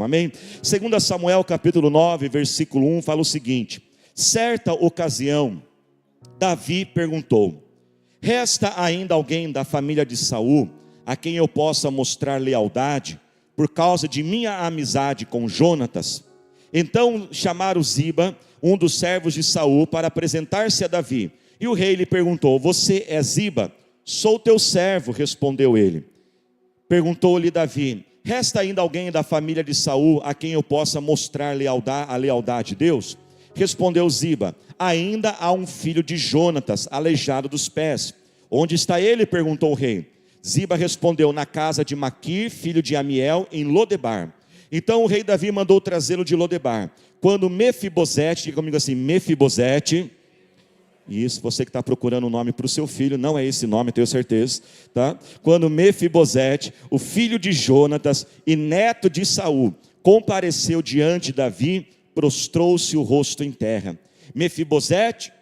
Amém? 2 Samuel capítulo 9, versículo 1 fala o seguinte: certa ocasião, Davi perguntou: resta ainda alguém da família de Saul a quem eu possa mostrar lealdade por causa de minha amizade com Jonatas? Então chamaram Ziba, um dos servos de Saul, para apresentar-se a Davi. E o rei lhe perguntou: você é Ziba? Sou teu servo, respondeu ele. Perguntou-lhe Davi: resta ainda alguém da família de Saul a quem eu possa mostrar a lealdade de Deus? Respondeu Ziba: ainda há um filho de Jonatas, aleijado dos pés. Onde está ele? Perguntou o rei. Ziba respondeu: na casa de Maquir, filho de Amiel, em Lodebar. Então o rei Davi mandou trazê-lo de Lodebar. Quando Mefibosete, diga comigo assim, Mefibosete. Isso, você que está procurando um nome para o seu filho, não é esse nome, tenho certeza, tá? Quando Mefibosete, o filho de Jonatas e neto de Saul, compareceu diante de Davi, prostrou-se o rosto em terra. Mefibosete,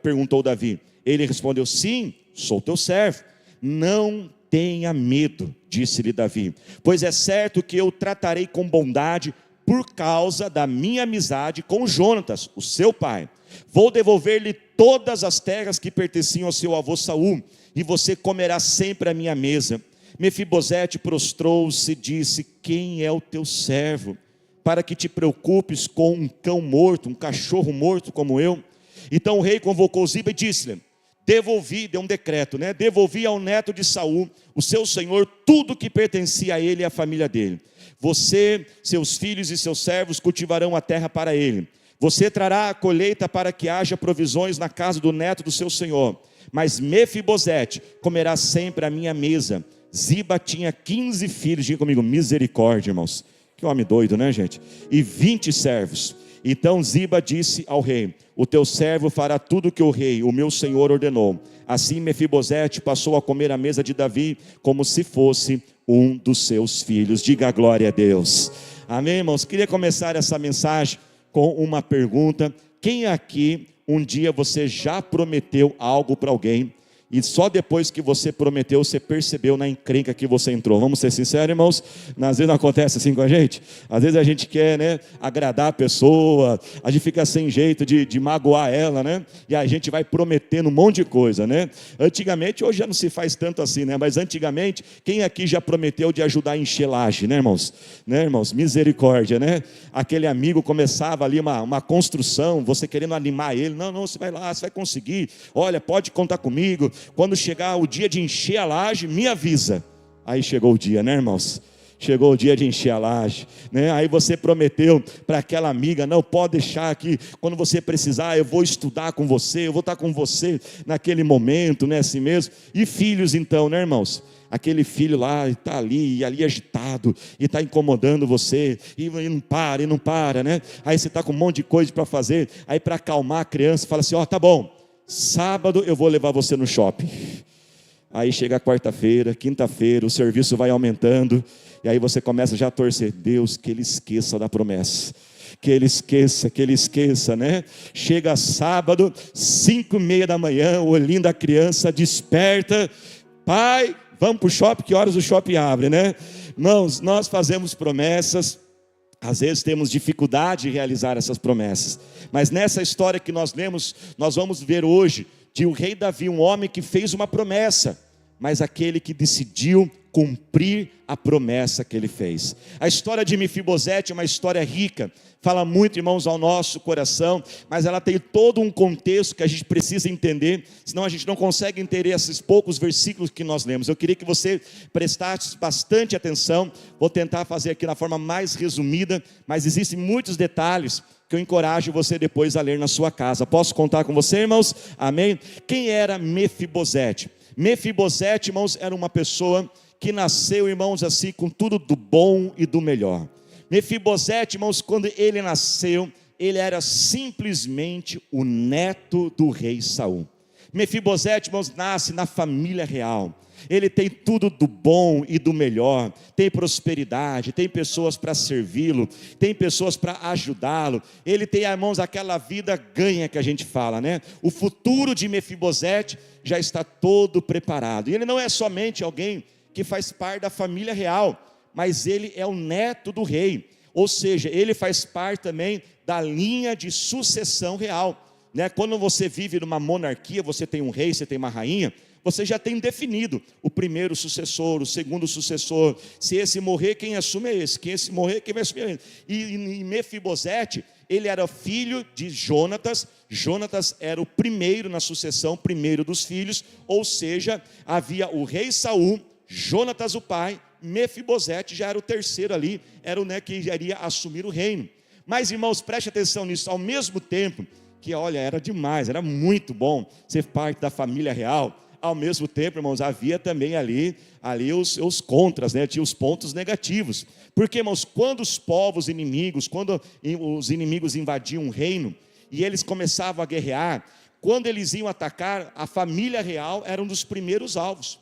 perguntou Davi. Ele respondeu: sim, sou teu servo. Não tenha medo, disse-lhe Davi, pois é certo que eu tratarei com bondade por causa da minha amizade com Jonatas, o seu pai. Vou devolver-lhe todas as terras que pertenciam ao seu avô Saul, e você comerá sempre à minha mesa. Mefibosete prostrou-se e disse: quem é o teu servo, para que te preocupes com um cão morto, um cachorro morto como eu? Então o rei convocou Ziba e disse-lhe: deu um decreto, devolvi ao neto de Saul, o seu senhor, tudo que pertencia a ele e à família dele. Você, seus filhos e seus servos cultivarão a terra para ele. Você trará a colheita para que haja provisões na casa do neto do seu senhor. Mas Mefibosete comerá sempre à minha mesa. Ziba tinha 15 filhos, diga comigo, misericórdia, irmãos. Que homem doido, né, gente? E 20 servos. Então Ziba disse ao rei: o teu servo fará tudo o que o rei, o meu senhor, ordenou. Assim Mefibosete passou a comer à mesa de Davi, como se fosse um dos seus filhos. Diga a glória a Deus. Amém, irmãos? Queria começar essa mensagem com uma pergunta: quem aqui um dia você já prometeu algo para alguém e só depois que você prometeu você percebeu na encrenca que você entrou? Vamos ser sinceros, irmãos? Às vezes não acontece assim com a gente. Às vezes a gente quer, agradar a pessoa, a gente fica sem jeito de magoar ela, e a gente vai prometendo um monte de coisa, Antigamente, hoje já não se faz tanto assim, mas antigamente, quem aqui já prometeu de ajudar a encher laje, irmãos? Irmãos, misericórdia, Aquele amigo começava ali uma construção, você querendo animar ele: não, você vai lá, você vai conseguir, olha, pode contar comigo. Quando chegar o dia de encher a laje, me avisa. Aí chegou o dia, irmãos? Chegou o dia de encher a laje, Aí você prometeu para aquela amiga: não, pode deixar aqui, quando você precisar eu vou estudar com você, eu vou estar com você naquele momento, assim mesmo. E filhos então, irmãos? Aquele filho lá está ali agitado, e está incomodando você, e não para, Aí você está com um monte de coisa para fazer, aí para acalmar a criança, fala assim: tá bom, sábado eu vou levar você no shopping. Aí chega a quarta-feira, quinta-feira, o serviço vai aumentando, e aí você começa já a torcer: Deus, que ele esqueça da promessa, que ele esqueça, Chega sábado, 5:30 da manhã, o olhinho da criança desperta: pai, vamos para o shopping, que horas o shopping abre, Irmãos, nós fazemos promessas, às vezes temos dificuldade de realizar essas promessas, mas nessa história que nós lemos, nós vamos ver hoje de o rei Davi, um homem que fez uma promessa, mas aquele que decidiu cumprir a promessa que ele fez. A história de Mefibosete é uma história rica, fala muito, irmãos, ao nosso coração, mas ela tem todo um contexto que a gente precisa entender, senão a gente não consegue entender esses poucos versículos que nós lemos. Eu queria que você prestasse bastante atenção, vou tentar fazer aqui na forma mais resumida, mas existem muitos detalhes que eu encorajo você depois a ler na sua casa. Posso contar com você, irmãos? Amém? Quem era Mefibosete? Mefibosete, irmãos, era uma pessoa que nasceu, irmãos, assim, com tudo do bom e do melhor. Mefibosete, irmãos, quando ele nasceu, ele era simplesmente o neto do rei Saul. Mefibosete, irmãos, nasce na família real. Ele tem tudo do bom e do melhor, tem prosperidade, tem pessoas para servi-lo, tem pessoas para ajudá-lo. Ele tem, irmãos, aquela vida ganha que a gente fala, O futuro de Mefibosete já está todo preparado. E ele não é somente alguém que faz parte da família real, mas ele é o neto do rei, ou seja, ele faz parte também da linha de sucessão real, né? Quando você vive numa monarquia, você tem um rei, você tem uma rainha, você já tem definido o primeiro sucessor, o segundo sucessor. Se esse morrer, quem assume é esse. Quem esse morrer, quem vai assumir é esse. E Mefibosete, ele era filho de Jonatas. Jonatas era o primeiro na sucessão, primeiro dos filhos. Ou seja, havia o rei Saul, Jonatas o pai, Mefibosete já era o terceiro ali, era o que iria assumir o reino. Mas, irmãos, preste atenção nisso, ao mesmo tempo que, olha, era demais, era muito bom ser parte da família real. Ao mesmo tempo, irmãos, havia também ali os contras, né? Tinha os pontos negativos. Porque, irmãos, quando os povos inimigos, quando os inimigos invadiam um reino, e eles começavam a guerrear, quando eles iam atacar, a família real era um dos primeiros alvos.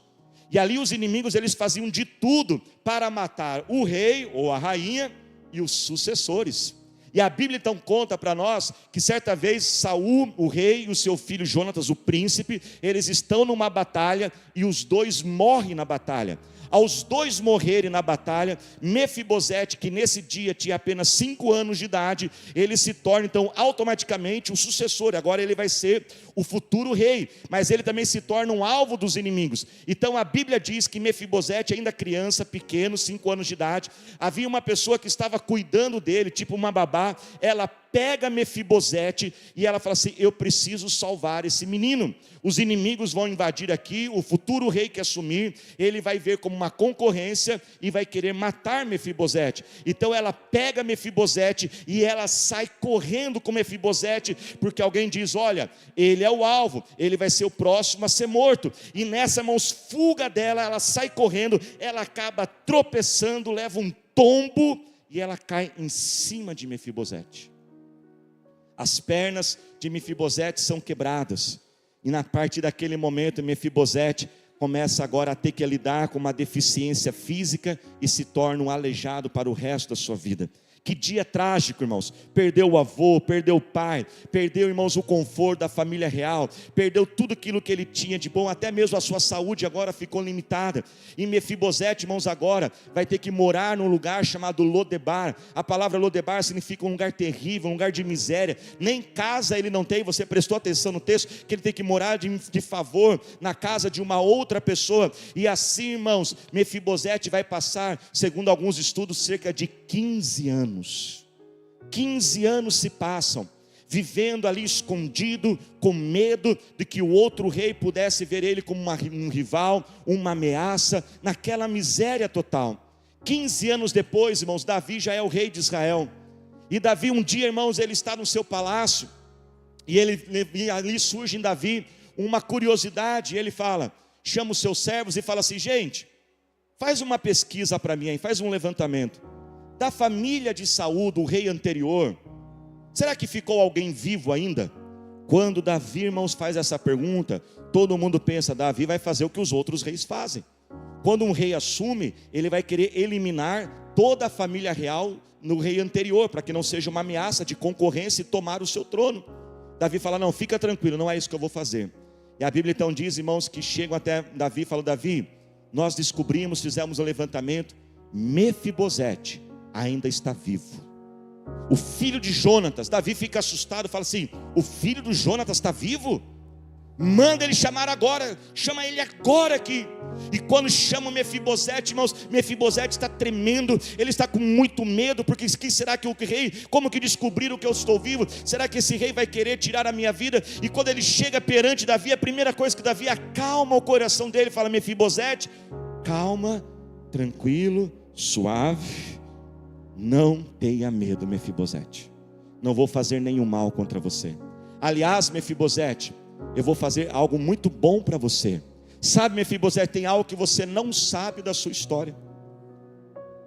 E ali os inimigos, eles faziam de tudo para matar o rei ou a rainha e os sucessores. E a Bíblia então conta para nós que certa vez Saul, o rei, e o seu filho Jonatas, o príncipe, eles estão numa batalha e os dois morrem na batalha. Aos dois morrerem na batalha, Mefibosete, que nesse dia tinha apenas 5 anos de idade, ele se torna então automaticamente o sucessor. Agora ele vai ser o futuro rei, mas ele também se torna um alvo dos inimigos. Então a Bíblia diz que Mefibosete, ainda criança, pequeno, 5 anos de idade, havia uma pessoa que estava cuidando dele, tipo uma babá. Ela pega Mefibosete e ela fala assim: eu preciso salvar esse menino. Os inimigos vão invadir aqui, o futuro rei que assumir, ele vai ver como uma concorrência e vai querer matar Mefibosete. Então ela pega Mefibosete e ela sai correndo com Mefibosete, porque alguém diz: olha, ele é o alvo, ele vai ser o próximo a ser morto. E nessa, irmãos, fuga dela, ela sai correndo, ela acaba tropeçando, leva um tombo e ela cai em cima de Mefibosete. As pernas de Mefibosete são quebradas. E na partir daquele momento, Mefibosete começa agora a ter que lidar com uma deficiência física e se torna um aleijado para o resto da sua vida. Que dia trágico, irmãos. Perdeu o avô, perdeu o pai, perdeu, irmãos, o conforto da família real, perdeu tudo aquilo que ele tinha de bom, até mesmo a sua saúde agora ficou limitada. E Mefibosete, irmãos, agora vai ter que morar num lugar chamado Lodebar. A palavra Lodebar significa um lugar terrível, um lugar de miséria. Nem casa ele não tem. Você prestou atenção no texto que ele tem que morar de favor na casa de uma outra pessoa. E assim, irmãos, Mefibosete vai passar, segundo alguns estudos, cerca de 15 anos. 15 anos se passam, vivendo ali escondido, com medo de que o outro rei pudesse ver ele como um rival, uma ameaça, naquela miséria total. 15 anos depois, irmãos, Davi já é o rei de Israel. E Davi um dia, irmãos, ele está no seu palácio, e ali surge em Davi uma curiosidade, e ele fala, chama os seus servos e fala assim: gente, faz uma pesquisa para mim aí, faz um levantamento. Da família de Saul, do rei anterior, será que ficou alguém vivo ainda? Quando Davi, irmãos, faz essa pergunta, todo mundo pensa: Davi vai fazer o que os outros reis fazem. Quando um rei assume, ele vai querer eliminar toda a família real no rei anterior, para que não seja uma ameaça de concorrência e tomar o seu trono. Davi fala: não, fica tranquilo, não é isso que eu vou fazer. E a Bíblia então diz, irmãos, que chegam até Davi e falam: Davi, nós descobrimos, fizemos um levantamento, Mefibosete ainda está vivo. O filho de Jonatas. Davi fica assustado, fala assim: o filho do Jonatas está vivo? Manda ele chamar agora, chama ele agora aqui. E quando chama Mefibosete, irmãos, Mefibosete está tremendo, ele está com muito medo, porque que será que o rei, como que descobriram que eu estou vivo? Será que esse rei vai querer tirar a minha vida? E quando ele chega perante Davi, a primeira coisa que Davi acalma o coração dele, fala: Mefibosete, calma, tranquilo, suave, não tenha medo, Mefibosete, não vou fazer nenhum mal contra você. Aliás, Mefibosete, eu vou fazer algo muito bom para você. Sabe, Mefibosete, tem algo que você não sabe da sua história.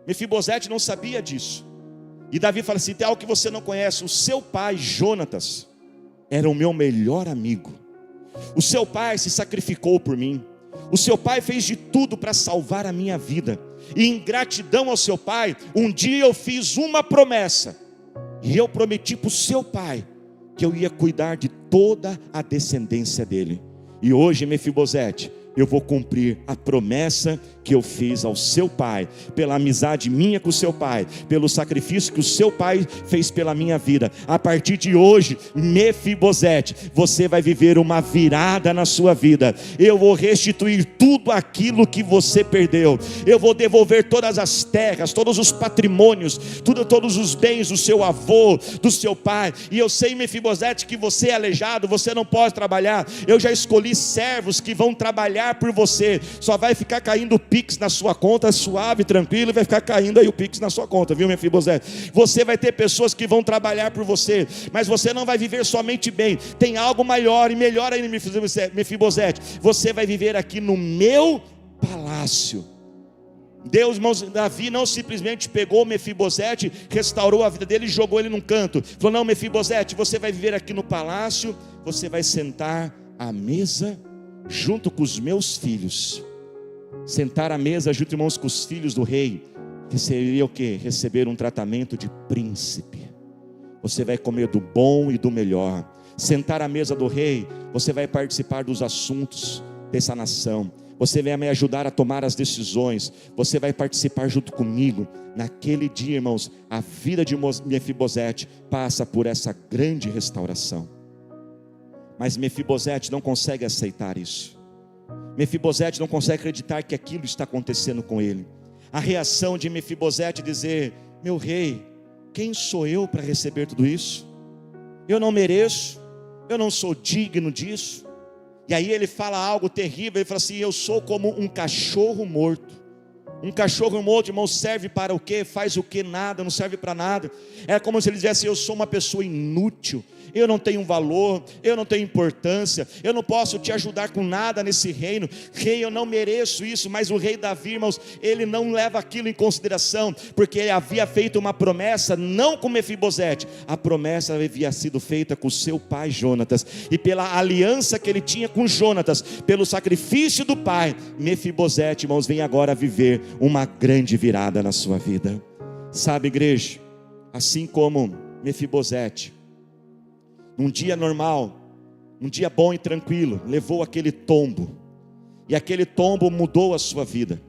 Mefibosete não sabia disso. E Davi fala assim: tem algo que você não conhece. O seu pai, Jonatas, era o meu melhor amigo. O seu pai se sacrificou por mim. O seu pai fez de tudo para salvar a minha vida. E em gratidão ao seu pai, um dia eu fiz uma promessa. E eu prometi para o seu pai que eu ia cuidar de toda a descendência dele. E hoje, Mefibosete, eu vou cumprir a promessa que eu fiz ao seu pai, pela amizade minha com o seu pai, pelo sacrifício que o seu pai fez pela minha vida. A partir de hoje, Mefibosete, você vai viver uma virada na sua vida. Eu vou restituir tudo aquilo que você perdeu. Eu vou devolver todas as terras, todos os patrimônios, todos os bens do seu avô, do seu pai. E eu sei, Mefibosete, que você é aleijado, você não pode trabalhar. Eu já escolhi servos que vão trabalhar por você. Só vai ficar caindo Pix na sua conta, suave, tranquilo, e vai ficar caindo aí o Pix na sua conta, viu, Mefibosete? Você vai ter pessoas que vão trabalhar por você, mas você não vai viver somente bem. Tem algo maior e melhor ainda, Mefibosete. Você vai viver aqui no meu palácio. Deus, irmãos, Davi não simplesmente pegou Mefibosete, restaurou a vida dele e jogou ele num canto. Falou: não, Mefibosete, você vai viver aqui no palácio, você vai sentar à mesa junto com os meus filhos. Sentar à mesa junto, irmãos, com os filhos do rei, que seria o quê? Receber um tratamento de príncipe. Você vai comer do bom e do melhor. Sentar à mesa do rei, você vai participar dos assuntos dessa nação. Você vai me ajudar a tomar as decisões. Você vai participar junto comigo. Naquele dia, irmãos, a vida de Mefibosete passa por essa grande restauração. Mas Mefibosete não consegue aceitar isso. Mefibosete não consegue acreditar que aquilo está acontecendo com ele. A reação de Mefibosete é dizer: meu rei, quem sou eu para receber tudo isso? Eu não mereço, eu não sou digno disso. E aí ele fala algo terrível, ele fala assim: eu sou como um cachorro morto. Um cachorro morto, irmão, serve para o quê? Faz o quê? Nada, não serve para nada. É como se ele dissesse: eu sou uma pessoa inútil, eu não tenho valor, eu não tenho importância, eu não posso te ajudar com nada nesse reino. Rei, eu não mereço isso. Mas o rei Davi, irmãos, ele não leva aquilo em consideração, porque ele havia feito uma promessa, não com Mefibosete. A promessa havia sido feita com seu pai Jonatas, e pela aliança que ele tinha com Jonatas, pelo sacrifício do pai, Mefibosete, irmãos, vem agora viver uma grande virada na sua vida. Sabe, igreja, assim como Mefibosete, num dia normal, um dia bom e tranquilo, levou aquele tombo, e aquele tombo mudou a sua vida.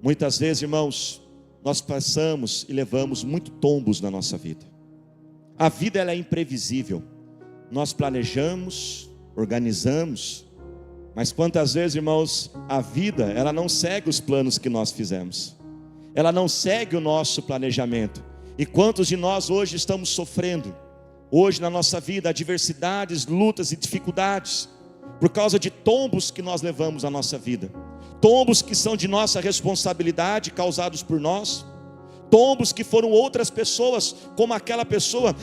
Muitas vezes, irmãos, nós passamos e levamos muitos tombos na nossa vida. A vida, ela é imprevisível. Nós planejamos, organizamos, mas quantas vezes, irmãos, a vida, ela não segue os planos que nós fizemos. Ela não segue o nosso planejamento. E quantos de nós hoje estamos sofrendo? Hoje na nossa vida, adversidades, lutas e dificuldades, por causa de tombos que nós levamos na nossa vida. Tombos que são de nossa responsabilidade, causados por nós. Tombos que foram outras pessoas, como aquela pessoa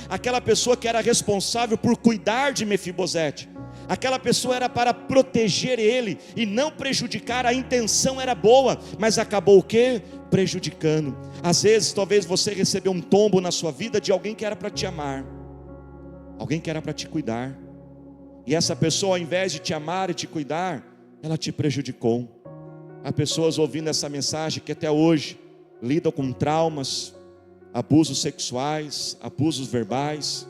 que era responsável por cuidar de Mefibosete. Aquela pessoa era para proteger ele e não prejudicar. A intenção era boa, mas acabou o quê? Prejudicando. Às vezes, talvez você recebeu um tombo na sua vida de alguém que era para te amar, alguém que era para te cuidar, e essa pessoa, ao invés de te amar e te cuidar, ela te prejudicou. Há pessoas ouvindo essa mensagem que até hoje lidam com traumas, abusos sexuais, abusos verbais.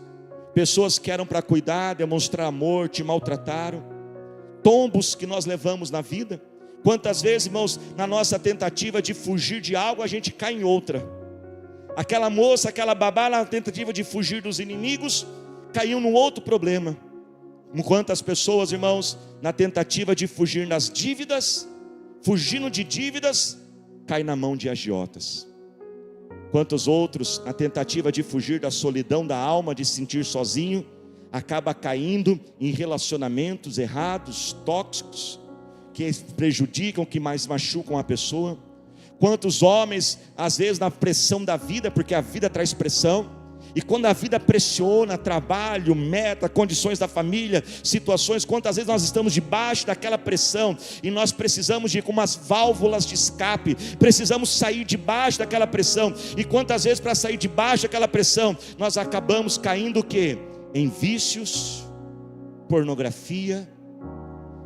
Pessoas que eram para cuidar, demonstrar amor, te maltrataram. Tombos que nós levamos na vida. Quantas vezes, irmãos, na nossa tentativa de fugir de algo, a gente cai em outra. Aquela moça, aquela babá, na tentativa de fugir dos inimigos, caiu num outro problema. Quantas pessoas, irmãos, na tentativa de fugir das dívidas, fugindo de dívidas, cai na mão de agiotas. Quantos outros, na tentativa de fugir da solidão da alma, de se sentir sozinho, acaba caindo em relacionamentos errados, tóxicos, que prejudicam, que mais machucam a pessoa. Quantos homens, às vezes na pressão da vida, porque a vida traz pressão, e quando a vida pressiona, trabalho, meta, condições da família, situações, quantas vezes nós estamos debaixo daquela pressão, e nós precisamos de umas válvulas de escape, precisamos sair debaixo daquela pressão, e quantas vezes para sair debaixo daquela pressão, nós acabamos caindo o quê? Em vícios, pornografia,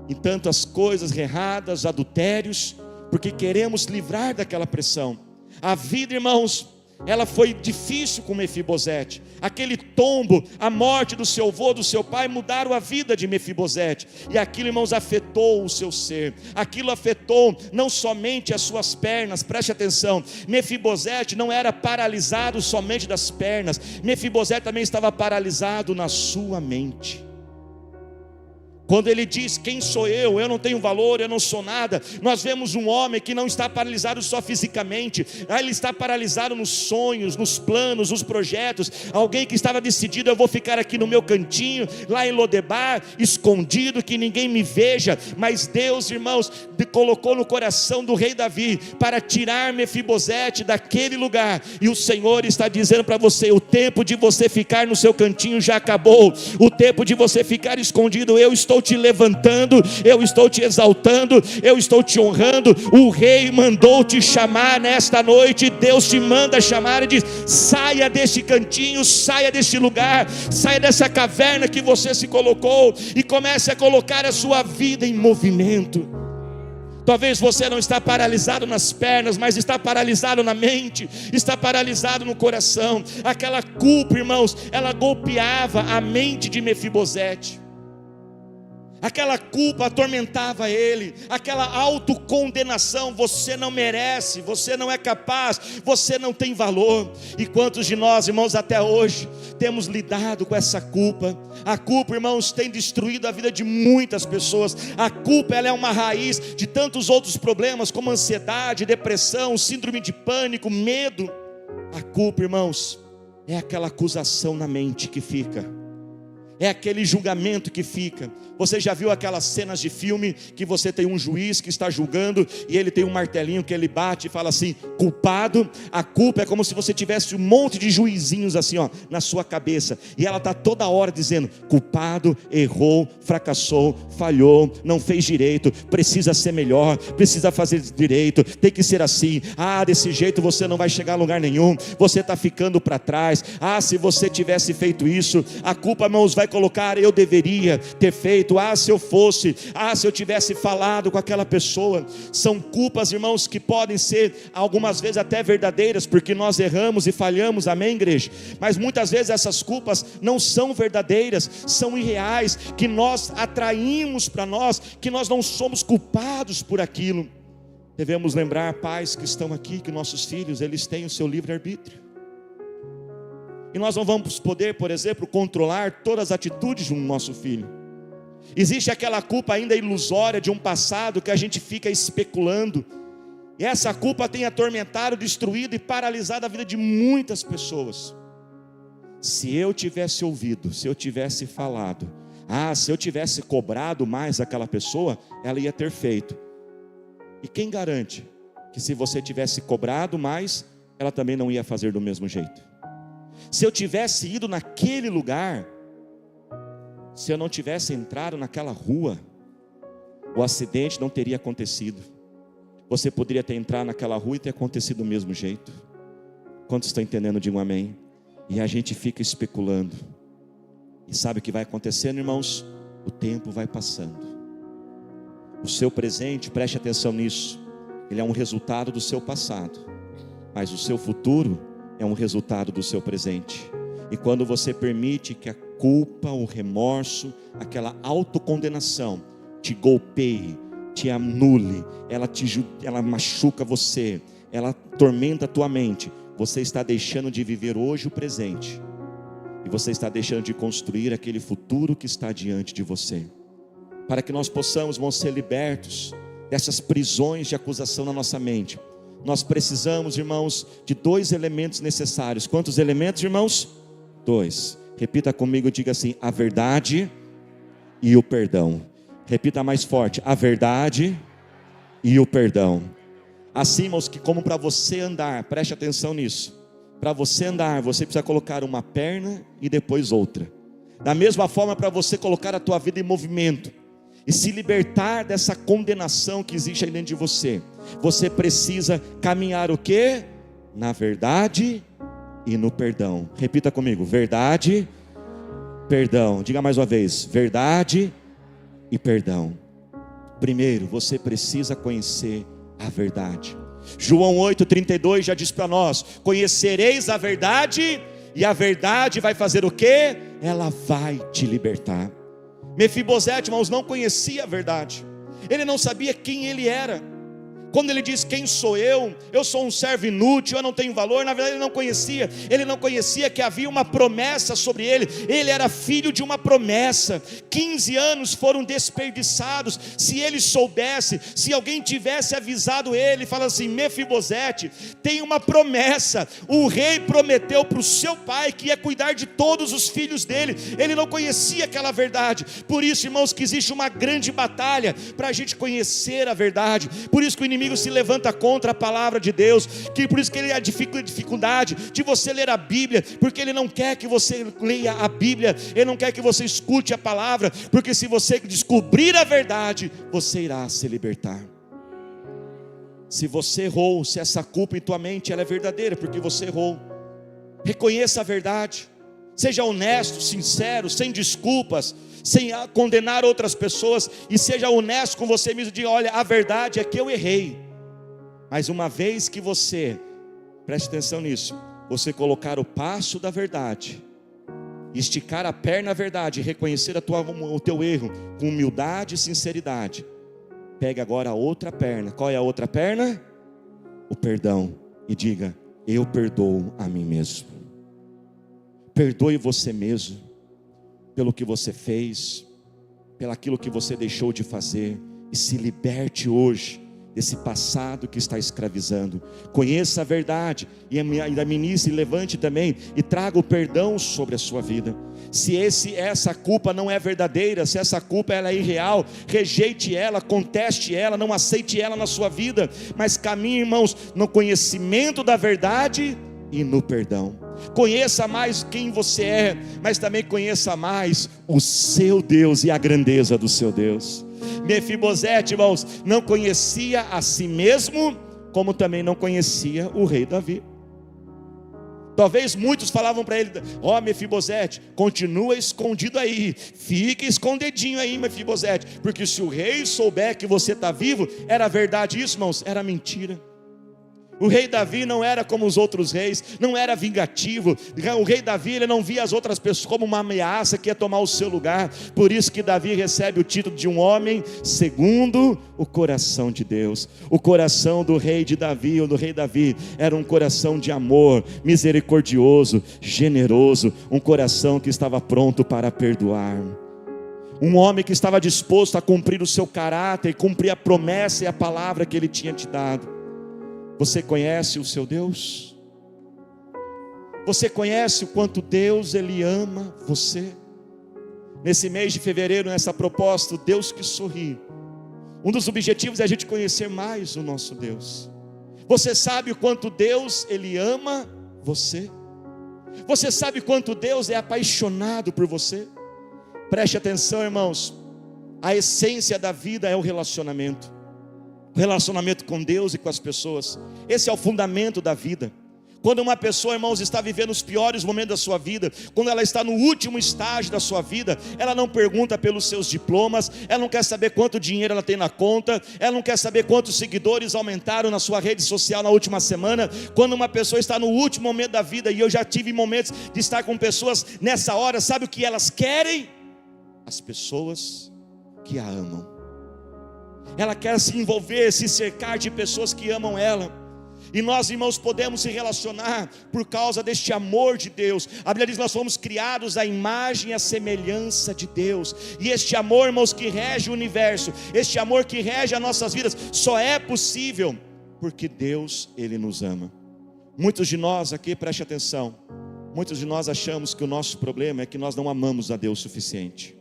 em tantas coisas erradas, adultérios, porque queremos livrar daquela pressão. A vida, irmãos, ela foi difícil com Mefibosete. Aquele tombo, a morte do seu avô, do seu pai, mudaram a vida de Mefibosete. E aquilo, irmãos, afetou o seu ser. Aquilo afetou não somente as suas pernas. Preste atenção, Mefibosete não era paralisado somente das pernas. Mefibosete também estava paralisado na sua mente. Quando ele diz, quem sou eu não tenho valor, eu não sou nada, nós vemos um homem que não está paralisado só fisicamente, ele está paralisado nos sonhos, nos planos, nos projetos. Alguém que estava decidido, eu vou ficar aqui no meu cantinho, lá em Lodebar, escondido, que ninguém me veja. Mas Deus, irmãos, colocou no coração do rei Davi, para tirar Mefibosete daquele lugar. E o Senhor está dizendo para você, o tempo de você ficar no seu cantinho já acabou. O tempo de você ficar escondido, eu estou te levantando, eu estou te exaltando, eu estou te honrando. O rei mandou te chamar nesta noite. Deus te manda chamar e diz, saia deste cantinho, saia deste lugar, saia dessa caverna que você se colocou, e comece a colocar a sua vida em movimento. Talvez você não está paralisado nas pernas, mas está paralisado na mente, está paralisado no coração. Aquela culpa, irmãos, ela golpeava a mente de Mefibosete. Aquela culpa atormentava ele, aquela autocondenação, você não merece, você não é capaz, você não tem valor. E quantos de nós, irmãos, até hoje temos lidado com essa culpa? A culpa, irmãos, tem destruído a vida de muitas pessoas. A culpa, ela é uma raiz de tantos outros problemas, como ansiedade, depressão, síndrome de pânico, medo. A culpa, irmãos, é aquela acusação na mente que fica, é aquele julgamento que fica. Você já viu aquelas cenas de filme que você tem um juiz que está julgando e ele tem um martelinho que ele bate e fala assim, culpado? A culpa é como se você tivesse um monte de juizinhos assim, ó, na sua cabeça, e ela está toda hora dizendo, culpado, errou, fracassou, falhou, não fez direito, precisa ser melhor, precisa fazer direito, tem que ser assim. Desse jeito você não vai chegar a lugar nenhum, você está ficando para trás. Se você tivesse feito isso, a culpa, irmãos, vai colocar, eu deveria ter feito. Se eu fosse, se eu tivesse falado com aquela pessoa. São culpas, irmãos, que podem ser algumas vezes até verdadeiras, porque nós erramos e falhamos, amém, igreja? Mas muitas vezes essas culpas não são verdadeiras, são irreais, que nós atraímos para nós, que nós não somos culpados por aquilo. Devemos lembrar, pais que estão aqui, que nossos filhos, eles têm o seu livre-arbítrio. E nós não vamos poder, por exemplo, controlar todas as atitudes do nosso filho. Existe aquela culpa ainda ilusória de um passado que a gente fica especulando. E essa culpa tem atormentado, destruído e paralisado a vida de muitas pessoas. Se eu tivesse ouvido, se eu tivesse falado, se eu tivesse cobrado mais aquela pessoa, ela ia ter feito. E quem garante que se você tivesse cobrado mais, ela também não ia fazer do mesmo jeito? Se eu tivesse ido naquele lugar, se eu não tivesse entrado naquela rua, o acidente não teria acontecido. Você poderia ter entrado naquela rua e ter acontecido do mesmo jeito. Quantos estão entendendo? Digam amém. E a gente fica especulando. E sabe o que vai acontecendo, irmãos? O tempo vai passando. O seu presente, preste atenção nisso, ele é um resultado do seu passado, mas o seu futuro é um resultado do seu presente. E quando você permite que a culpa, o remorso, aquela autocondenação te golpeie, te anule, ela machuca você, ela atormenta a tua mente, você está deixando de viver hoje o presente, e você está deixando de construir aquele futuro que está diante de você. Para que nós possamos, vamos ser libertos dessas prisões de acusação na nossa mente, nós precisamos, irmãos, de 2 elementos necessários. Quantos elementos, irmãos? 2. Repita comigo, diga assim, a verdade e o perdão. Repita mais forte, a verdade e o perdão. Assim, irmãos, que como para você andar, preste atenção nisso, para você andar, você precisa colocar uma perna e depois outra. Da mesma forma, para você colocar a tua vida em movimento e se libertar dessa condenação que existe aí dentro de você, você precisa caminhar o quê? Na verdade e no perdão. Repita comigo, verdade, perdão. Diga mais uma vez, verdade e perdão. Primeiro, você precisa conhecer a verdade. João 8,32 já diz para nós: conhecereis a verdade, e a verdade vai fazer o quê? Ela vai te libertar. Mefibosete, irmãos, não conhecia a verdade. Ele não sabia quem ele era. Quando ele diz: quem sou eu sou um servo inútil, eu não tenho valor. Na verdade ele não conhecia que havia uma promessa sobre ele. Ele era filho de uma promessa. 15 anos foram desperdiçados. Se ele soubesse, se alguém tivesse avisado ele, fala assim: Mefibosete, tem uma promessa, o rei prometeu para o seu pai que ia cuidar de todos os filhos dele. Ele não conhecia aquela verdade. Por isso, irmãos, que existe uma grande batalha para a gente conhecer a verdade. Por isso que o inimigo se levanta contra a palavra de Deus, por isso que ele há dificuldade de você ler a Bíblia, porque ele não quer que você leia a Bíblia, ele não quer que você escute a palavra, porque se você descobrir a verdade, você irá se libertar. Se você errou, se essa culpa em tua mente ela é verdadeira, porque você errou, reconheça a verdade, seja honesto, sincero, sem desculpas, sem condenar outras pessoas, e seja honesto com você mesmo. Diga: olha, a verdade é que eu errei, mas uma vez que você, preste atenção nisso, você colocar o passo da verdade, esticar a perna à verdade, reconhecer o teu erro com humildade e sinceridade, pegue agora a outra perna. Qual é a outra perna? O perdão. E diga: eu perdoo a mim mesmo. Perdoe você mesmo pelo que você fez, pelo aquilo que você deixou de fazer, e se liberte hoje desse passado que está escravizando. Conheça a verdade e ministre, levante também e traga o perdão sobre a sua vida. Se essa culpa não é verdadeira, se essa culpa ela é irreal, rejeite ela, conteste ela, não aceite ela na sua vida, mas caminhe, irmãos, no conhecimento da verdade e no perdão. Conheça mais quem você é, mas também conheça mais o seu Deus e a grandeza do seu Deus. Mefibosete, irmãos, não conhecia a si mesmo, como também não conhecia o rei Davi. Talvez muitos falavam para ele: ó, Mefibosete, continua escondido aí, fica escondidinho aí, Mefibosete, porque se o rei souber que você está vivo, era verdade isso, irmãos? Era mentira. O rei Davi não era como os outros reis, não era vingativo. O rei Davi, ele não via as outras pessoas como uma ameaça que ia tomar o seu lugar. Por isso que Davi recebe o título de um homem segundo o coração de Deus. O coração do rei Davi era um coração de amor, misericordioso, generoso, um coração que estava pronto para perdoar. Um homem que estava disposto a cumprir o seu caráter, cumprir a promessa e a palavra que ele tinha te dado. Você conhece o seu Deus? Você conhece o quanto Deus ele ama você? Nesse mês de fevereiro, nessa proposta, o Deus que sorri, um dos objetivos é a gente conhecer mais o nosso Deus. Você sabe o quanto Deus ele ama você? Você sabe quanto Deus é apaixonado por você? Preste atenção, irmãos, a essência da vida é o relacionamento. O relacionamento com Deus e com as pessoas. Esse é o fundamento da vida. Quando uma pessoa, irmãos, está vivendo os piores momentos da sua vida, quando ela está no último estágio da sua vida, ela não pergunta pelos seus diplomas, ela não quer saber quanto dinheiro ela tem na conta, ela não quer saber quantos seguidores aumentaram na sua rede social na última semana. Quando uma pessoa está no último momento da vida, e eu já tive momentos de estar com pessoas nessa hora, sabe o que elas querem? As pessoas que a amam. Ela quer se envolver, se cercar de pessoas que amam ela. E nós, irmãos, podemos se relacionar por causa deste amor de Deus. A Bíblia diz que nós fomos criados à imagem e à semelhança de Deus. E este amor, irmãos, que rege o universo, este amor que rege as nossas vidas, só é possível porque Deus, ele nos ama. Muitos de nós aqui, preste atenção, muitos de nós achamos que o nosso problema é que nós não amamos a Deus o suficiente.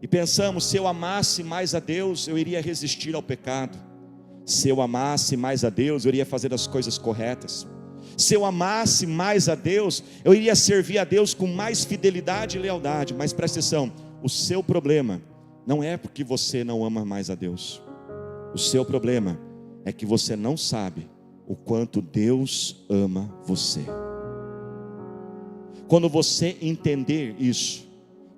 E pensamos: se eu amasse mais a Deus, eu iria resistir ao pecado. Se eu amasse mais a Deus, eu iria fazer as coisas corretas. Se eu amasse mais a Deus, eu iria servir a Deus com mais fidelidade e lealdade. Mas presta atenção, o seu problema não é porque você não ama mais a Deus. O seu problema é que você não sabe o quanto Deus ama você. Quando você entender isso,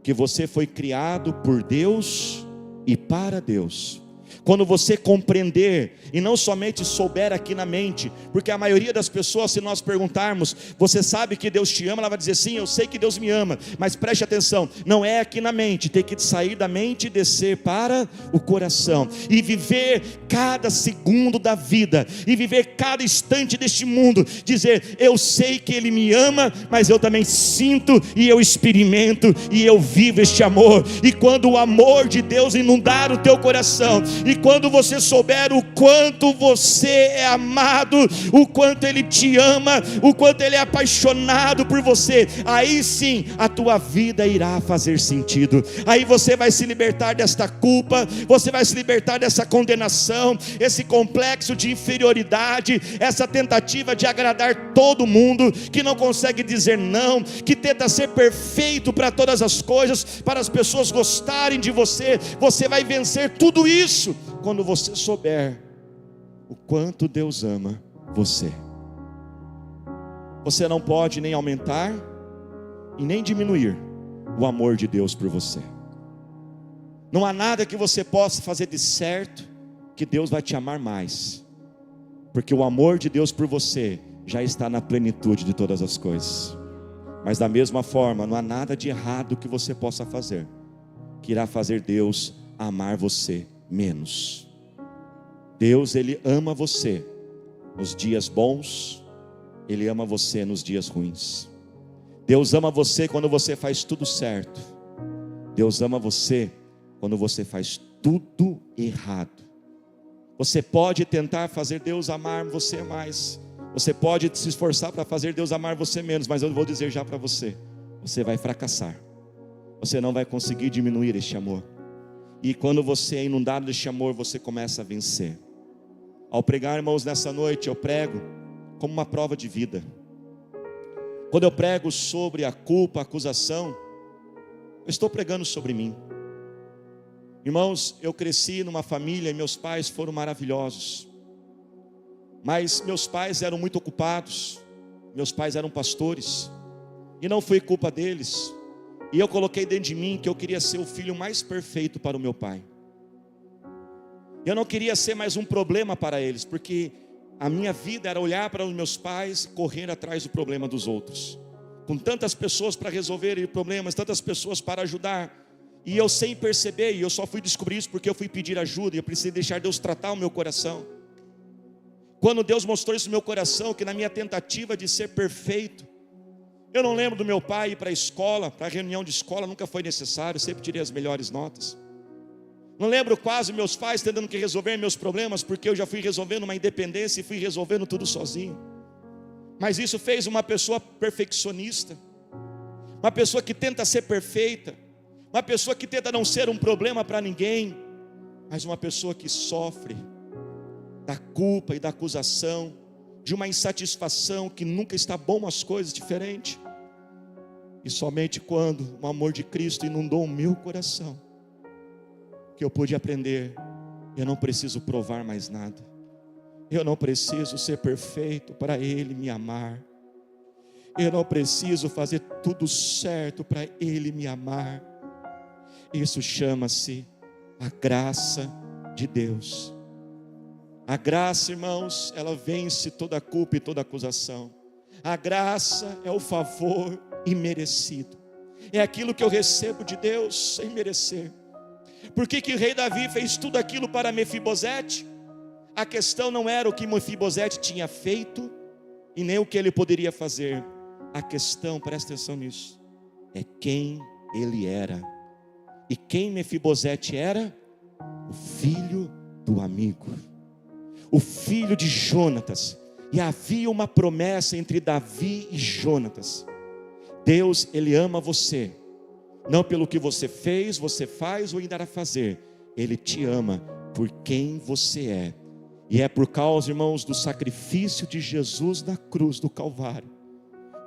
que você foi criado por Deus e para Deus, Quando você compreender, e não somente souber aqui na mente, porque a maioria das pessoas, se nós perguntarmos, você sabe que Deus te ama? Ela vai dizer, sim, eu sei que Deus me ama, mas preste atenção, não é aqui na mente, tem que sair da mente e descer para o coração, e viver cada segundo da vida, e viver cada instante deste mundo, dizer, eu sei que Ele me ama, mas eu também sinto, e eu experimento, e eu vivo este amor. E quando o amor de Deus inundar o teu coração, e quando você souber o quanto você é amado, o quanto Ele te ama, o quanto Ele é apaixonado por você, aí sim a tua vida irá fazer sentido. Aí você vai se libertar desta culpa, você vai se libertar dessa condenação, esse complexo de inferioridade, essa tentativa de agradar todo mundo, que não consegue dizer não, que tenta ser perfeito para todas as coisas, para as pessoas gostarem de você. Você vai vencer tudo isso quando você souber o quanto Deus ama você. Você não pode nem aumentar e nem diminuir o amor de Deus por você. Não há nada que você possa fazer de certo que Deus vai te amar mais, porque o amor de Deus por você já está na plenitude de todas as coisas. Mas da mesma forma, não há nada de errado que você possa fazer que irá fazer Deus amar você menos. Deus, Ele ama você nos dias bons, Ele ama você nos dias ruins. Deus ama você quando você faz tudo certo. Deus ama você quando você faz tudo errado. Você pode tentar fazer Deus amar você mais, você pode se esforçar para fazer Deus amar você menos, mas eu vou dizer já para você, você vai fracassar. Você não vai conseguir diminuir este amor. E quando você é inundado deste amor, você começa a vencer. Ao pregar, irmãos, nessa noite, eu prego como uma prova de vida. Quando eu prego sobre a culpa, a acusação, eu estou pregando sobre mim. Irmãos, eu cresci numa família e meus pais foram maravilhosos. Mas meus pais eram muito ocupados. Meus pais eram pastores. E não foi culpa deles. E eu coloquei dentro de mim que eu queria ser o filho mais perfeito para o meu pai. Eu não queria ser mais um problema para eles, porque a minha vida era olhar para os meus pais, correr atrás do problema dos outros. Com tantas pessoas para resolver problemas, tantas pessoas para ajudar. E eu sem perceber, e eu só fui descobrir isso porque eu fui pedir ajuda, e eu precisei deixar Deus tratar o meu coração. Quando Deus mostrou isso no meu coração, que na minha tentativa de ser perfeito, eu não lembro do meu pai ir para a escola, para a reunião de escola, nunca foi necessário, sempre tirei as melhores notas. Não lembro quase meus pais tentando que resolver meus problemas, porque eu já fui resolvendo uma independência e fui resolvendo tudo sozinho. Mas isso fez uma pessoa perfeccionista, uma pessoa que tenta ser perfeita, uma pessoa que tenta não ser um problema para ninguém, mas uma pessoa que sofre da culpa e da acusação, de uma insatisfação que nunca está bom as coisas diferentes. E somente quando o amor de Cristo inundou o meu coração, que eu pude aprender, eu não preciso provar mais nada, eu não preciso ser perfeito para Ele me amar, eu não preciso fazer tudo certo para Ele me amar. Isso chama-se a graça de Deus. A graça, irmãos, ela vence toda a culpa e toda a acusação. A graça é o favor imerecido, é aquilo que eu recebo de Deus sem merecer. Por que o rei Davi fez tudo aquilo para Mefibosete? A questão não era o que Mefibosete tinha feito e nem o que ele poderia fazer. A questão, presta atenção nisso, é quem ele era. E quem Mefibosete era? O filho do amigo, o filho de Jonatas. E havia uma promessa entre Davi e Jonatas. Deus, Ele ama você, não pelo que você fez, você faz ou ainda irá fazer. Ele te ama por quem você é. E é por causa, irmãos, do sacrifício de Jesus na cruz do Calvário,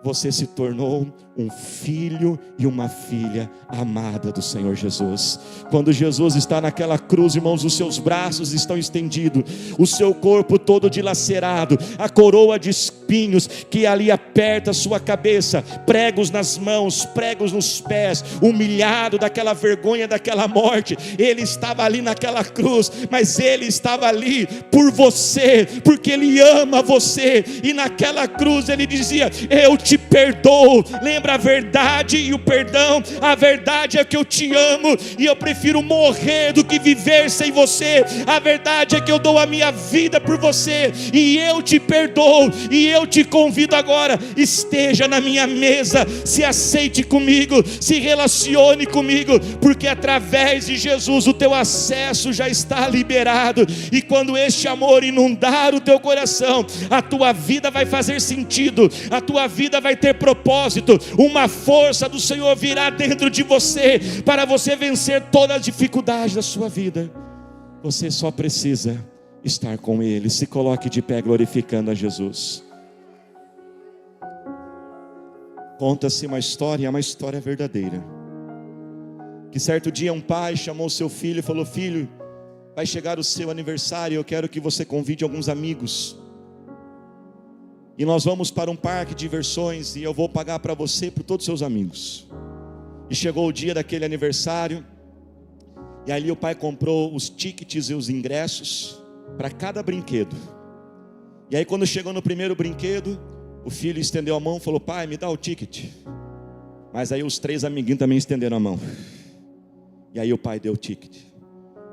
você se tornou um filho e uma filha amada do Senhor Jesus. Quando Jesus está naquela cruz, irmãos, os seus braços estão estendidos, o seu corpo todo dilacerado, a coroa de espinhos que ali aperta a sua cabeça, pregos nas mãos, pregos nos pés, humilhado daquela vergonha, daquela morte. Ele estava ali naquela cruz, mas Ele estava ali por você, porque Ele ama você. E naquela cruz Ele dizia: eu te perdoo. Lembra a verdade e o perdão? A verdade é que eu te amo e eu prefiro morrer do que viver sem você. A verdade é que eu dou a minha vida por você, e eu te perdoo. E eu te convido agora: esteja na minha mesa, se aceite comigo, se relacione comigo, porque através de Jesus o teu acesso já está liberado. E quando este amor inundar o teu coração, a tua vida vai fazer sentido, a tua vida vai ter propósito. Uma força do Senhor virá dentro de você, para você vencer todas as dificuldades da sua vida. Você só precisa estar com Ele. Se coloque de pé glorificando a Jesus. Conta-se uma história, é uma história verdadeira, que certo dia um pai chamou seu filho e falou: filho, vai chegar o seu aniversário, eu quero que você convide alguns amigos, e nós vamos para um parque de diversões, e eu vou pagar para você e para todos os seus amigos. E chegou o dia daquele aniversário, e ali o pai comprou os tickets e os ingressos para cada brinquedo. E aí quando chegou no primeiro brinquedo, o filho estendeu a mão e falou: pai, me dá o ticket. Mas aí os 3 amiguinhos também estenderam a mão, e aí o pai deu o ticket.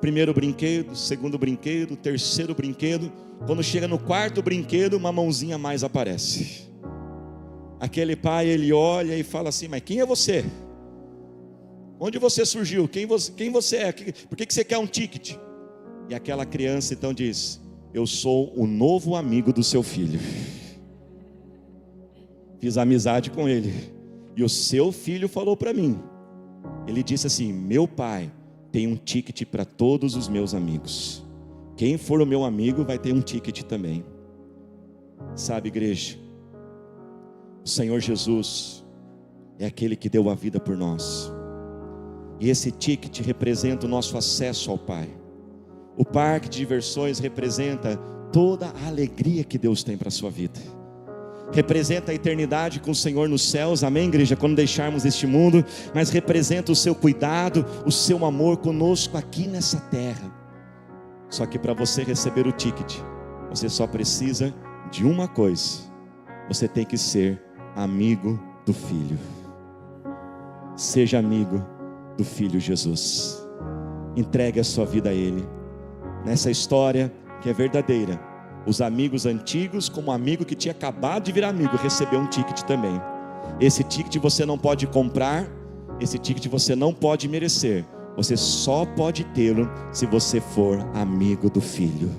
Primeiro brinquedo, segundo brinquedo, terceiro brinquedo. Quando chega no quarto brinquedo, uma mãozinha a mais aparece. Aquele pai, ele olha e fala assim: mas quem é você? Onde você surgiu? Quem você é? Por que você quer um ticket? E aquela criança então diz: eu sou o novo amigo do seu filho. Fiz amizade com ele, e o seu filho falou para mim. Ele disse assim: meu pai tem um ticket para todos os meus amigos. Quem for o meu amigo vai ter um ticket também. Sabe, igreja, o Senhor Jesus é aquele que deu a vida por nós, e esse ticket representa o nosso acesso ao Pai. O parque de diversões representa toda a alegria que Deus tem para a sua vida, representa a eternidade com o Senhor nos céus, amém, igreja, quando deixarmos este mundo, mas representa o seu cuidado, o seu amor conosco aqui nessa terra. Só que para você receber o ticket, você só precisa de uma coisa: você tem que ser amigo do Filho. Seja amigo do Filho Jesus, entregue a sua vida a Ele. Nessa história que é verdadeira, os amigos antigos, como o amigo que tinha acabado de virar amigo, recebeu um ticket também. Esse ticket você não pode comprar, esse ticket você não pode merecer, você só pode tê-lo se você for amigo do Filho.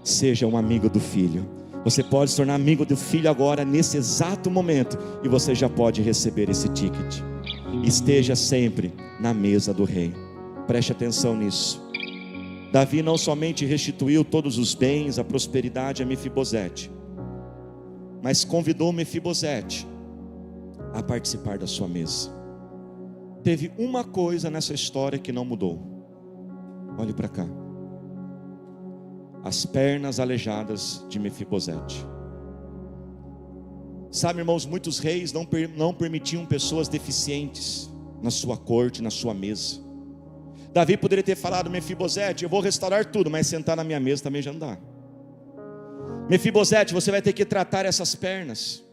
Seja um amigo do Filho. Você pode se tornar amigo do Filho agora, nesse exato momento, e você já pode receber esse ticket. Esteja sempre na mesa do Rei. Preste atenção nisso. Davi não somente restituiu todos os bens, a prosperidade a Mefibosete, mas convidou Mefibosete a participar da sua mesa. Teve uma coisa nessa história que não mudou. Olhe para cá: as pernas aleijadas de Mefibosete. Sabe, irmãos, muitos reis não permitiam pessoas deficientes na sua corte, na sua mesa. Davi poderia ter falado: Mefibosete, eu vou restaurar tudo, mas sentar na minha mesa também já não dá. Mefibosete, você vai ter que tratar essas pernas.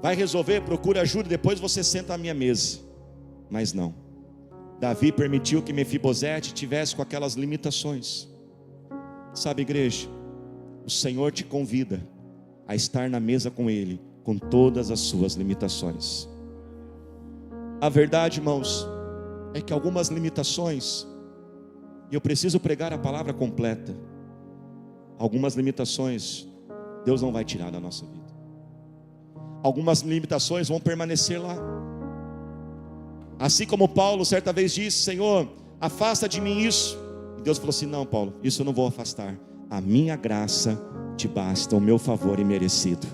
Vai resolver, procura ajuda, depois você senta à minha mesa. Mas não, Davi permitiu que Mefibosete tivesse com aquelas limitações. Sabe, igreja, o Senhor te convida a estar na mesa com Ele, com todas as suas limitações. A verdade, irmãos, é que algumas limitações, e eu preciso pregar a palavra completa, algumas limitações Deus não vai tirar da nossa vida. Algumas limitações vão permanecer lá. Assim como Paulo certa vez disse: Senhor, afasta de mim isso. E Deus falou assim: não, Paulo, isso eu não vou afastar. A minha graça te basta, o meu favor imerecido.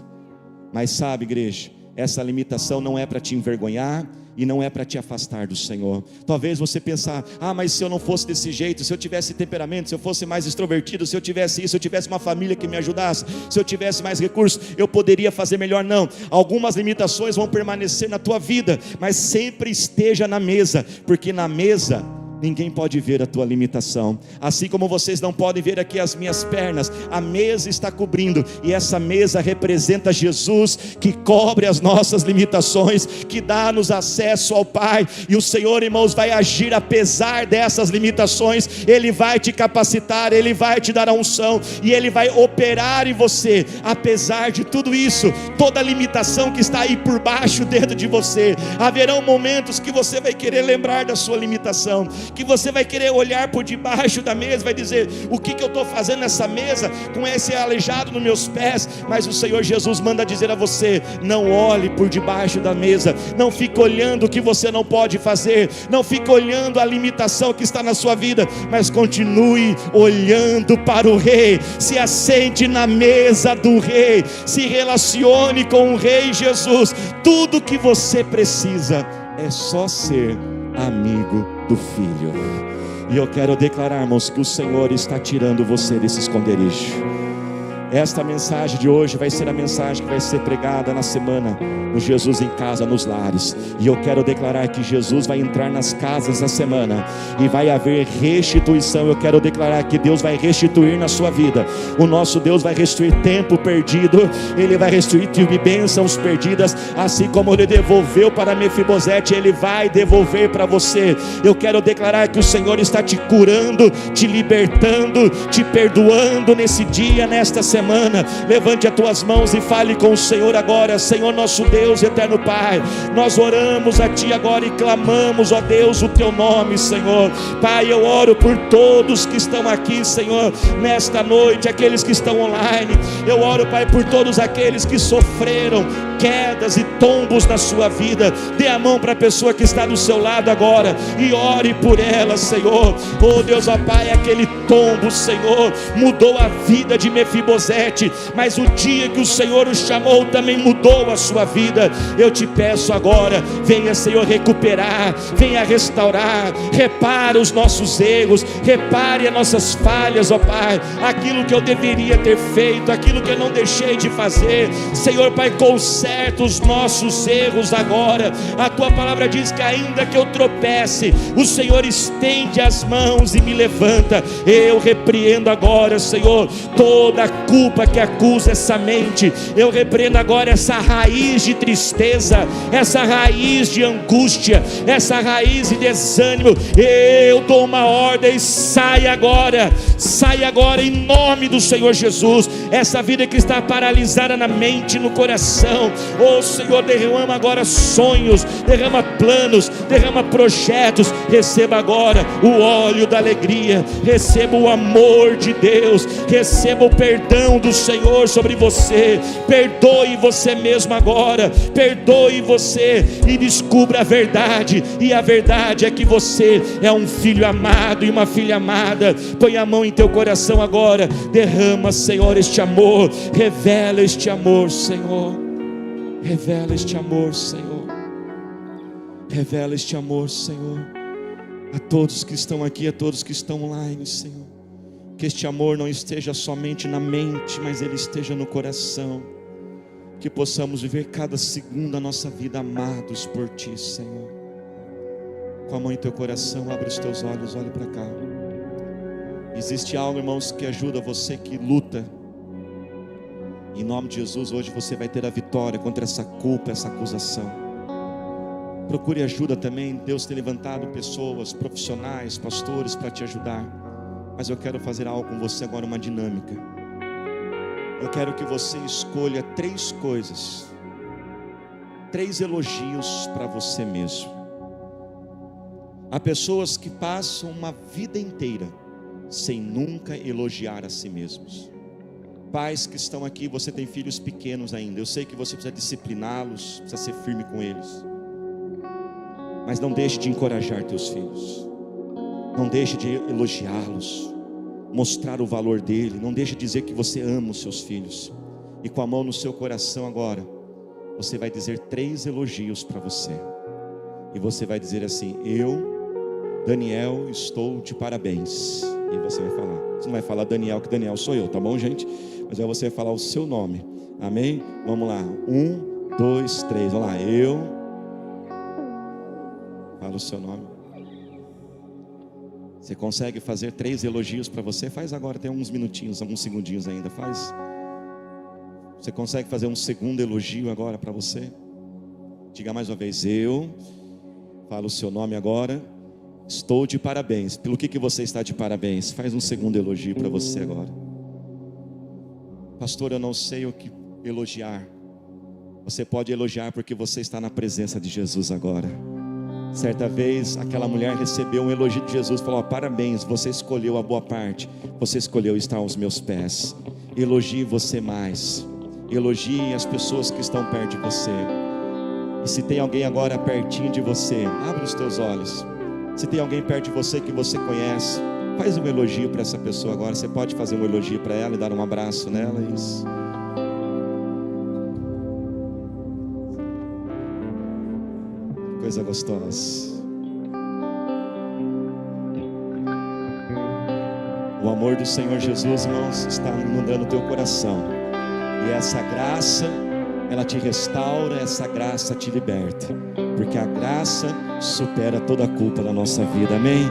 Mas sabe, igreja, essa limitação não é para te envergonhar e não é para te afastar do Senhor. Talvez você pensar, mas se eu não fosse desse jeito, se eu tivesse temperamento, se eu fosse mais extrovertido, se eu tivesse isso, se eu tivesse uma família que me ajudasse, se eu tivesse mais recursos, eu poderia fazer melhor. Não, algumas limitações vão permanecer na tua vida, mas sempre esteja na mesa, porque na mesa ninguém pode ver a tua limitação. Assim como vocês não podem ver aqui as minhas pernas, a mesa está cobrindo, e essa mesa representa Jesus, que cobre as nossas limitações, que dá-nos acesso ao Pai. E o Senhor, irmãos, vai agir apesar dessas limitações. Ele vai te capacitar, Ele vai te dar a unção, e Ele vai operar em você, apesar de tudo isso, toda limitação que está aí por baixo dentro de você. Haverão momentos que você vai querer lembrar da sua limitação, que você vai querer olhar por debaixo da mesa, vai dizer, o que eu estou fazendo nessa mesa, com esse aleijado nos meus pés? Mas o Senhor Jesus manda dizer a você, não olhe por debaixo da mesa, não fique olhando o que você não pode fazer, não fique olhando a limitação que está na sua vida, mas continue olhando para o Rei, se assente na mesa do Rei, se relacione com o Rei Jesus. Tudo que você precisa é só ser amigo do Filho. E eu quero declarar, irmãos, que o Senhor está tirando você desse esconderijo. Esta mensagem de hoje vai ser a mensagem que vai ser pregada na semana no Jesus em Casa, nos lares. E eu quero declarar que Jesus vai entrar nas casas essa semana e vai haver restituição. Eu quero declarar que Deus vai restituir na sua vida. O nosso Deus vai restituir tempo perdido, Ele vai restituir bênçãos perdidas, assim como Ele devolveu para Mefibosete, Ele vai devolver para você. Eu quero declarar que o Senhor está te curando, te libertando, te perdoando nesse dia, nesta semana. Levante as tuas mãos e fale com o Senhor agora. Senhor nosso Deus, eterno Pai, nós oramos a Ti agora e clamamos, ó Deus, o Teu nome, Senhor. Pai, eu oro por todos que estão aqui, Senhor, nesta noite, aqueles que estão online. Eu oro, Pai, por todos aqueles que sofreram quedas e tombos na sua vida. Dê a mão para a pessoa que está do seu lado agora e ore por ela, Senhor. Oh Deus, ó Pai, aquele tombo, Senhor, mudou a vida de Mefibosete, mas o dia que o Senhor o chamou também mudou a sua vida. Eu te peço agora, venha, Senhor, recuperar, venha restaurar, repara os nossos erros, repare as nossas falhas, ó Pai, aquilo que eu deveria ter feito, aquilo que eu não deixei de fazer. Senhor, Pai, conserte os nossos erros agora. A Tua palavra diz que ainda que eu tropece, o Senhor estende as mãos e me levanta. Eu repreendo agora, Senhor, toda a culpa que acusa essa mente. Eu repreendo agora essa raiz de tristeza, essa raiz de angústia, essa raiz de desânimo. Eu dou uma ordem, sai agora em nome do Senhor Jesus. Essa vida que está paralisada na mente, no coração, oh Senhor, derrama agora sonhos, derrama planos, derrama projetos. Receba agora o óleo da alegria, receba o amor de Deus, receba o perdão do Senhor sobre você. Perdoe você mesmo agora, perdoe você e descubra a verdade. E a verdade é que você é um filho amado e uma filha amada. Põe a mão em teu coração agora, derrama, Senhor, este amor, revela este amor, Senhor. Revela este amor, Senhor. Revela este amor, Senhor, a todos que estão aqui, a todos que estão online, Senhor. Que este amor não esteja somente na mente, mas ele esteja no coração. Que possamos viver cada segundo da nossa vida amados por Ti, Senhor. Com a mão em teu coração, abre os teus olhos, olhe para cá. Existe algo, irmãos, que ajuda você, que luta. Em nome de Jesus, hoje você vai ter a vitória contra essa culpa, essa acusação. Procure ajuda também. Deus tem levantado pessoas, profissionais, pastores para te ajudar. Mas eu quero fazer algo com você agora, uma dinâmica. Eu quero que você escolha 3 coisas, 3 elogios para você mesmo. Há pessoas que passam uma vida inteira sem nunca elogiar a si mesmos. Pais que estão aqui, você tem filhos pequenos ainda. Eu sei que você precisa discipliná-los, precisa ser firme com eles. Mas não deixe de encorajar teus filhos. Não deixe de elogiá-los, mostrar o valor dele. Não deixe de dizer que você ama os seus filhos. E com a mão no seu coração agora, você vai dizer 3 elogios para você. E você vai dizer assim: eu, Daniel, estou de parabéns. E você vai falar. Você não vai falar Daniel, que Daniel sou eu, tá bom, gente? Mas aí você vai falar o seu nome. Amém? Vamos lá. 1, 2, 3. Vamos lá. Eu. Fala o seu nome. Você consegue fazer 3 elogios para você? Faz agora, tem uns minutinhos, alguns segundinhos ainda. Faz. Você consegue fazer um segundo elogio agora para você? Diga mais uma vez: eu. Fala o seu nome agora. Estou de parabéns. Pelo que você está de parabéns? Faz um segundo elogio para você agora. Pastor, eu não sei o que elogiar. Você pode elogiar porque você está na presença de Jesus agora. Certa vez aquela mulher recebeu um elogio de Jesus, falou: parabéns, você escolheu a boa parte, você escolheu estar aos meus pés. Elogie você mais, elogie as pessoas que estão perto de você. E se tem alguém agora pertinho de você, abre os teus olhos. Se tem alguém perto de você que você conhece, faz um elogio para essa pessoa agora. Você pode fazer um elogio para ela e dar um abraço nela. Isso. Coisa gostosa. O amor do Senhor Jesus, irmãos, está inundando o teu coração. E essa graça, ela te restaura, essa graça te liberta. Porque a graça supera toda a culpa da nossa vida. Amém?